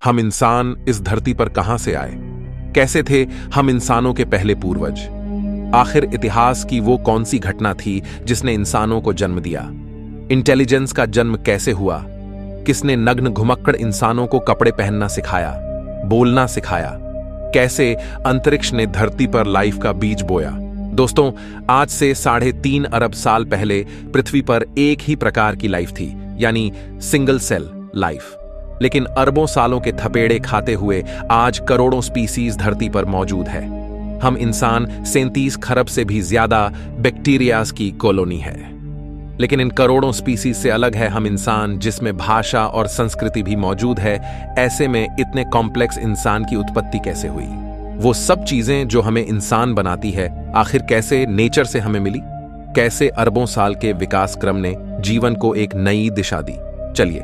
हम इंसान इस धरती पर कहां से आए? कैसे थे हम इंसानों के पहले पूर्वज? आखिर इतिहास की वो कौन सी घटना थी जिसने इंसानों को जन्म दिया? इंटेलिजेंस का जन्म कैसे हुआ? किसने नग्न घुमक्कड़ इंसानों को कपड़े पहनना सिखाया, बोलना सिखाया? कैसे अंतरिक्ष ने धरती पर लाइफ का बीज बोया? दोस्तों, आज से 3.5 अरब साल पहले पृथ्वी पर एक ही प्रकार की लाइफ थी, यानी सिंगल सेल लाइफ। लेकिन अरबों सालों के थपेड़े खाते हुए आज करोड़ों स्पीसीज धरती पर मौजूद है। हम इंसान 37 खरब से भी ज्यादा बैक्टीरियाज की कॉलोनी है। लेकिन इन करोड़ों स्पीसीज से अलग है हम इंसान, जिसमें भाषा और संस्कृति भी मौजूद है। ऐसे में इतने कॉम्प्लेक्स इंसान की उत्पत्ति कैसे हुई? वो सब चीजें जो हमें इंसान बनाती है, आखिर कैसे नेचर से हमें मिली? कैसे अरबों साल के विकास क्रम ने जीवन को एक नई दिशा दी? चलिए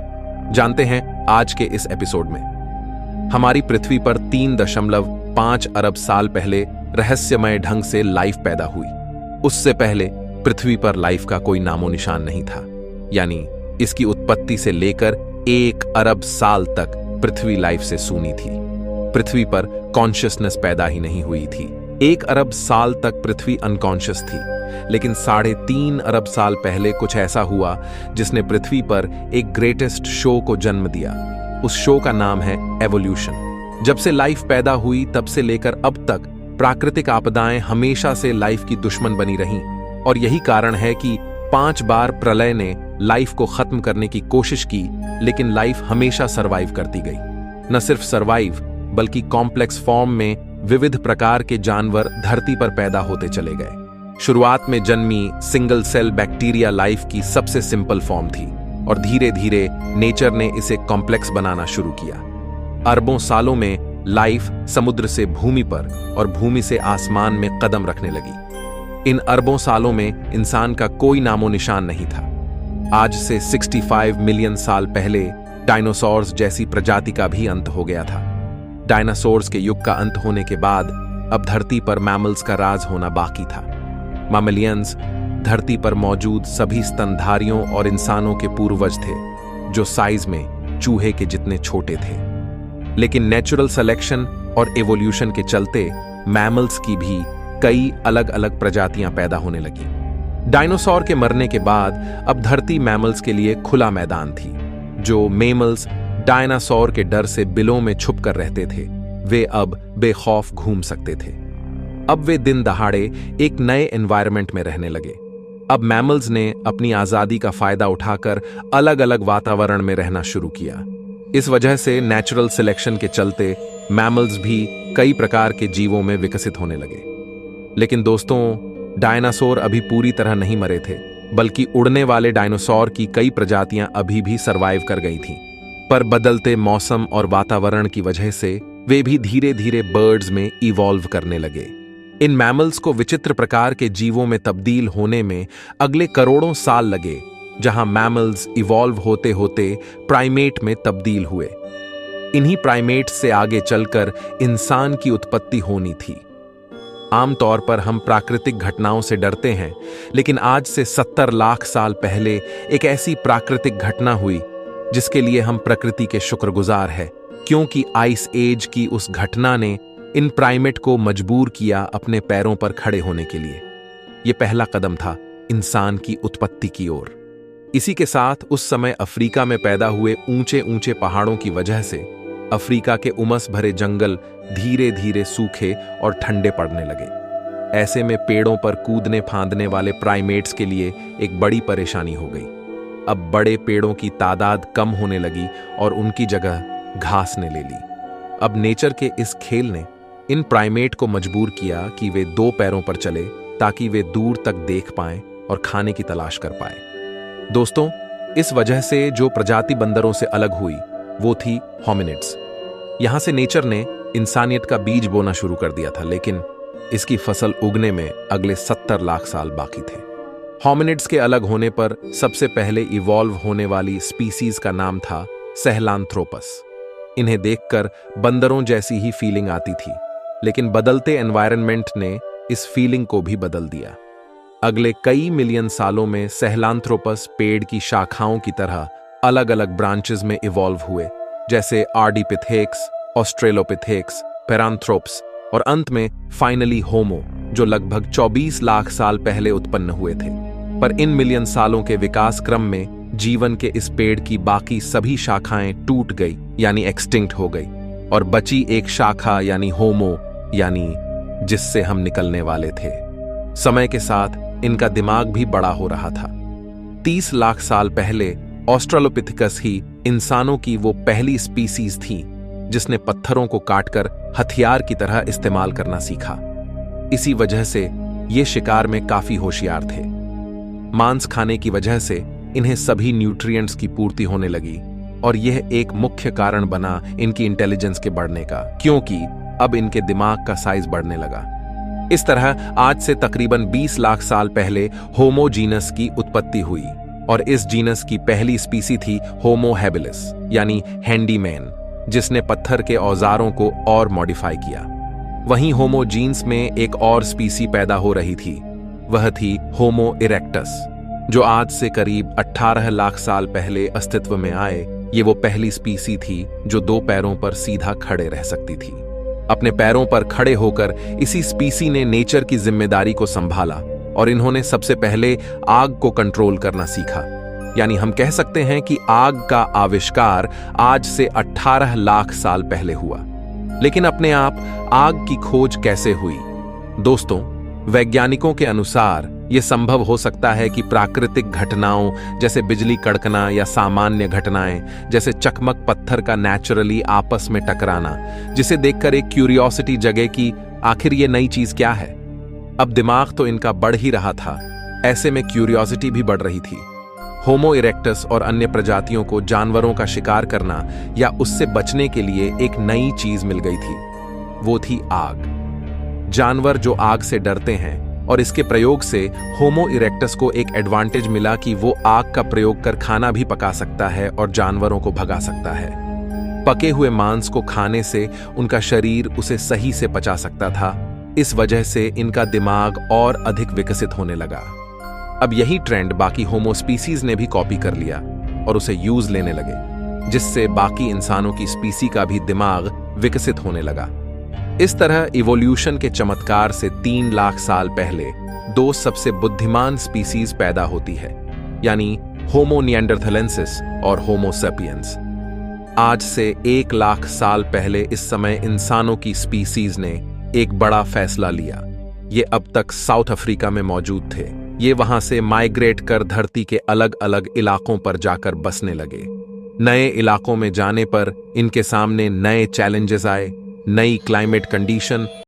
जानते हैं आज के इस एपिसोड में। हमारी पृथ्वी पर 3.5 अरब साल पहले रहस्यमय ढंग से लाइफ पैदा हुई। उससे पहले पृथ्वी पर लाइफ का कोई नामो निशान नहीं था, यानी इसकी उत्पत्ति से लेकर 1 अरब साल तक पृथ्वी लाइफ से सूनी थी। पृथ्वी पर कॉन्शियसनेस पैदा ही नहीं हुई थी। 1 अरब साल तक पृथ्वी अनकॉन्शियस थी, लेकिन 3.5 अरब साल पहले कुछ ऐसा हुआ जिसने पृथ्वी पर एक ग्रेटेस्ट शो को जन्म दिया। उस शो का नाम है एवोल्यूशन। जब से लाइफ पैदा हुई तब से लेकर अब तक प्राकृतिक आपदाएं हमेशा से लाइफ की दुश्मन बनी रहीं, और यही कारण है कि 5 बार प्रलय ने लाइफ को खत्म करने की कोशिश की, लेकिन लाइफ हमेशा सरवाइव करती गई। न सिर्फ सरवाइव, बल्कि कॉम्प्लेक्स फॉर्म में विविध प्रकार के जानवर धरती पर पैदा होते चले गए। शुरुआत में जन्मी सिंगल सेल बैक्टीरिया लाइफ की सबसे सिंपल फॉर्म थी, और धीरे धीरे नेचर ने इसे कॉम्प्लेक्स बनाना शुरू किया। अरबों सालों में लाइफ समुद्र से भूमि पर और भूमि से आसमान में कदम रखने लगी। इन अरबों सालों में इंसान का कोई नामो निशान नहीं था। आज से 65 मिलियन साल पहले डायनासोर्स जैसी प्रजाति का भी अंत हो गया था। डायनासोर्स के युग का अंत होने के बाद अब धरती पर मैमल्स का राज होना बाकी था। मैमलियंस धरती पर मौजूद सभी स्तनधारियों और इंसानों के पूर्वज थे, जो साइज में चूहे के जितने छोटे थे। लेकिन नेचुरल सिलेक्शन और एवोल्यूशन के चलते मैमल्स की भी कई अलग अलग प्रजातियां पैदा होने लगी। डायनासोर के मरने के बाद अब धरती मैमल्स के लिए खुला मैदान थी। जो मेमल्स डायनासोर के डर से बिलों में छुप कर रहते थे, वे अब बेखौफ घूम सकते थे। अब वे दिन दहाड़े एक नए एनवायरनमेंट में रहने लगे। अब मैमल्स ने अपनी आजादी का फायदा उठाकर अलग अलग वातावरण में रहना शुरू किया। इस वजह से नेचुरल सिलेक्शन के चलते मैमल्स भी कई प्रकार के जीवों में विकसित होने लगे। लेकिन दोस्तों, डायनासोर अभी पूरी तरह नहीं मरे थे, बल्कि उड़ने वाले डायनासोर की कई प्रजातियां अभी भी सरवाइव कर गई थीं। पर बदलते मौसम और वातावरण की वजह से वे भी धीरे धीरे बर्ड्स में इवॉल्व करने लगे। इन मैमल्स को विचित्र प्रकार के जीवों में तब्दील होने में अगले करोड़ों साल लगे, जहां मैमल्स इवॉल्व होते होते प्राइमेट में तब्दील हुए। इन्हीं प्राइमेट्स से आगे चलकर इंसान की उत्पत्ति होनी थी। आमतौर पर हम प्राकृतिक घटनाओं से डरते हैं, लेकिन आज से 70 लाख साल पहले एक ऐसी प्राकृतिक घटना हुई जिसके लिए हम प्रकृति के शुक्रगुजार हैं, क्योंकि आइस एज की उस घटना ने इन प्राइमेट को मजबूर किया अपने पैरों पर खड़े होने के लिए। यह पहला कदम था इंसान की उत्पत्ति की ओर। इसी के साथ उस समय अफ्रीका में पैदा हुए ऊंचे ऊंचे पहाड़ों की वजह से अफ्रीका के उमस भरे जंगल धीरे धीरे सूखे और ठंडे पड़ने लगे। ऐसे में पेड़ों पर कूदने फांदने वाले प्राइमेट्स के लिए एक बड़ी परेशानी हो गई। अब बड़े पेड़ों की तादाद कम होने लगी और उनकी जगह घास ने ले ली। अब नेचर के इस खेल ने इन प्राइमेट को मजबूर किया कि वे 2 पैरों पर चले, ताकि वे दूर तक देख पाएं और खाने की तलाश कर पाए। दोस्तों, इस वजह से जो प्रजाति बंदरों से अलग हुई वो थी होमिनिड्स। यहां से नेचर ने इंसानियत का बीज बोना शुरू कर दिया था, लेकिन इसकी फसल उगने में अगले 70 लाख साल बाकी थे। होमिनिड्स के अलग होने पर सबसे पहले इवॉल्व होने वाली स्पीसीज का नाम था सहेलांथ्रोपस। इन्हें देखकर बंदरों जैसी ही फीलिंग आती थी, लेकिन बदलते एनवायरनमेंट ने इस फीलिंग को भी बदल दिया। अगले कई मिलियन सालों में सहेलांथ्रोपस पेड़ की शाखाओं की तरह अलग अलग ब्रांचेस में इवॉल्व हुए, जैसे आर्डिपिथेक्स, ऑस्ट्रेलोपिथेक्स, पेरांथ्रोप्स और अंत में फाइनली होमो, जो लगभग 24 लाख साल पहले उत्पन्न हुए थे। पर इन मिलियन सालों के विकास क्रम में जीवन के इस पेड़ की बाकी सभी शाखाएं टूट गई यानी एक्सटिंक्ट हो गई, और बची एक शाखा यानी होमो, यानी जिससे हम निकलने वाले थे। समय के साथ इनका दिमाग भी बड़ा हो रहा था। 30 लाख साल पहले ऑस्ट्रेलोपिथेकस ही इंसानों की वो पहली स्पीसीज थी जिसने पत्थरों को काटकर हथियार की तरह इस्तेमाल करना सीखा। इसी वजह से ये शिकार में काफी होशियार थे। मांस खाने की वजह से इन्हें सभी न्यूट्रिएंट्स की पूर्ति होने लगी, और यह एक मुख्य कारण बना इनकी इंटेलिजेंस के बढ़ने का, क्योंकि अब इनके दिमाग का साइज बढ़ने लगा। इस तरह आज से तकरीबन 20 लाख साल पहले होमो जीनस की उत्पत्ति हुई, और इस जीनस की पहली स्पीसी थी होमो हैबिलिस यानी हैंडीमैन, जिसने पत्थर के औजारों को और मॉडिफाई किया। वहीं होमो जीन्स में एक और स्पीसी पैदा हो रही थी, वह थी होमो इरेक्टस, जो आज से करीब 18 लाख साल पहले अस्तित्व में आए। ये वो पहली स्पीसी थी जो 2 पैरों पर सीधा खड़े रह सकती थी। अपने पैरों पर खड़े होकर इसी स्पीसी ने नेचर की जिम्मेदारी को संभाला, और इन्होंने सबसे पहले आग को कंट्रोल करना सीखा। यानी हम कह सकते हैं कि आग का आविष्कार आज से 18 लाख साल पहले हुआ। लेकिन अपने आप आग की खोज कैसे हुई? दोस्तों, वैज्ञानिकों के अनुसार यह संभव हो सकता है कि प्राकृतिक घटनाओं जैसे बिजली कड़कना या सामान्य घटनाएं जैसे चकमक पत्थर का नेचुरली आपस में टकराना, जिसे देखकर एक क्यूरियोसिटी जगे कि आखिर ये नई चीज क्या है। अब दिमाग तो इनका बढ़ ही रहा था, ऐसे में क्यूरियोसिटी भी बढ़ रही थी। होमो इरेक्टस और अन्य प्रजातियों को जानवरों का शिकार करना या उससे बचने के लिए एक नई चीज मिल गई थी, वो थी आग। जानवर जो आग से डरते हैं, और इसके प्रयोग से होमो इरेक्टस को एक एडवांटेज मिला कि वो आग का प्रयोग कर खाना भी पका सकता है और जानवरों को भगा सकता है। पके हुए मांस को खाने से उनका शरीर उसे सही से पचा सकता था। इस वजह से इनका दिमाग और अधिक विकसित होने लगा। अब यही ट्रेंड बाकी होमो स्पीसीज ने भी कॉपी कर लिया और उसे यूज लेने लगे, जिससे बाकी इंसानों की स्पीसी का भी दिमाग विकसित होने लगा। इस तरह इवोल्यूशन के चमत्कार से 3 लाख साल पहले 2 सबसे बुद्धिमान स्पीसीज पैदा होती है, यानी होमो निएंडरथलेंसिस और होमो सेपियंस। आज से 1 लाख साल पहले इस समय इंसानों की स्पीसीज ने एक बड़ा फैसला लिया। ये अब तक साउथ अफ्रीका में मौजूद थे। ये वहां से माइग्रेट कर धरती के अलग अलग इलाकों पर जाकर बसने लगे। नए इलाकों में जाने पर इनके सामने नए चैलेंजेस आए, नई क्लाइमेट कंडीशन